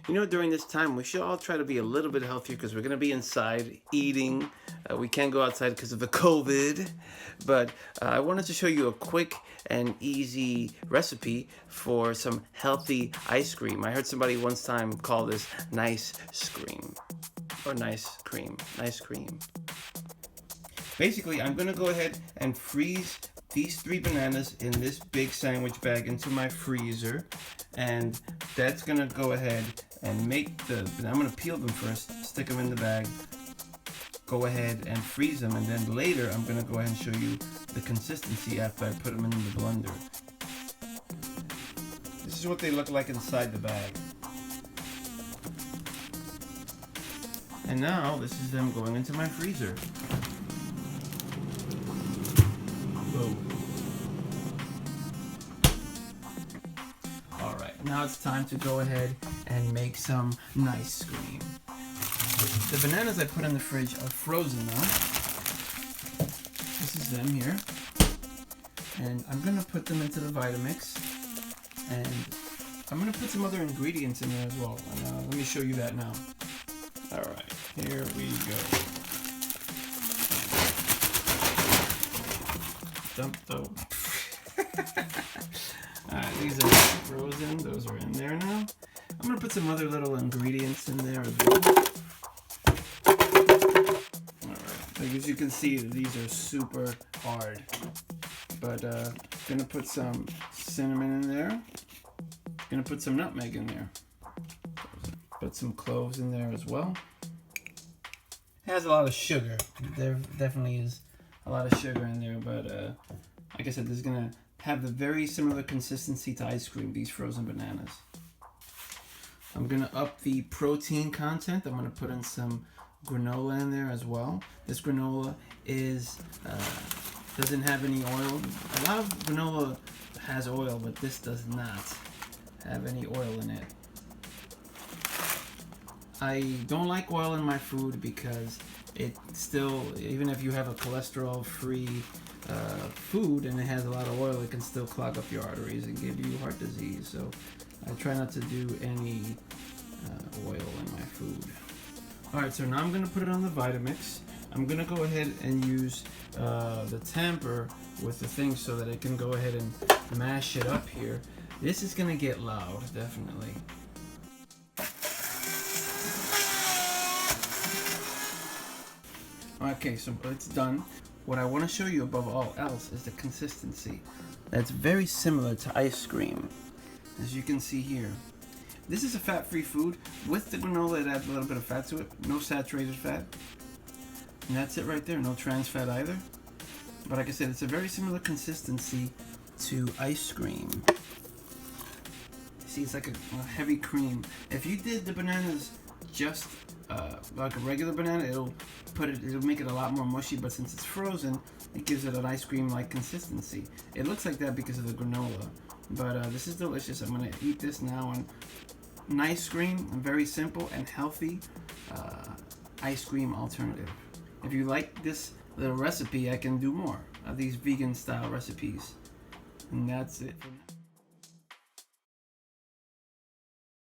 You know, during this time, we should all try to be a little bit healthier because we're going to be inside eating. We can't go outside because of the COVID. But I wanted to show you a quick and easy recipe for some healthy ice cream. I heard somebody once time call this nice scream. Or nice cream. Nice cream. Basically, I'm going to go ahead and freeze these 3 bananas in this big sandwich bag into my freezer, and that's going to go ahead and I'm going to peel them first, stick them in the bag, go ahead and freeze them, and then later I'm going to go ahead and show you the consistency after I put them in the blender. This is what they look like inside the bag. And now this is them going into my freezer. Alright, now it's time to go ahead and make some nice cream. The bananas I put in the fridge are frozen now. This is them here. And I'm going to put them into the Vitamix. And I'm going to put some other ingredients in there as well. And, let me show you that now. Alright, here we go. Dump those. Alright, these are frozen. Those are in there now. I'm going to put some other little ingredients in there as well. Alright, like as you can see, these are super hard. But going to put some cinnamon in there. Going to put some nutmeg in there. Put some cloves in there as well. It has a lot of sugar. There definitely is a lot of sugar in there, but like I said, this is going to have the very similar consistency to ice cream, these frozen bananas. I'm going to up the protein content. I'm going to put in some granola in there as well. This granola doesn't have any oil. A lot of granola has oil, but this does not have any oil in it. I don't like oil in my food because it still, even if you have a cholesterol-free food and it has a lot of oil, it can still clog up your arteries and give you heart disease. So I try not to do any oil in my food. Alright, so now I'm going to put it on the Vitamix. I'm going to go ahead and use the tamper with the thing so that it can go ahead and mash it up here. This is going to get loud, definitely. Okay, so it's done. What I want to show you above all else is the consistency. That's very similar to ice cream, as you can see here. This is a fat-free food. With the granola, it adds a little bit of fat to it. No saturated fat. And that's it right there. No trans fat either. But like I said, it's a very similar consistency to ice cream. See, it's like a heavy cream. If you did the bananas just like a regular banana, it'll make it a lot more mushy, but since it's frozen, it gives it an ice cream like consistency. It looks like that because of the granola, but this is delicious. I'm gonna eat this now, and nice cream, very simple and healthy ice cream alternative. If you like this little recipe, I can do more of these vegan style recipes, and that's it for now.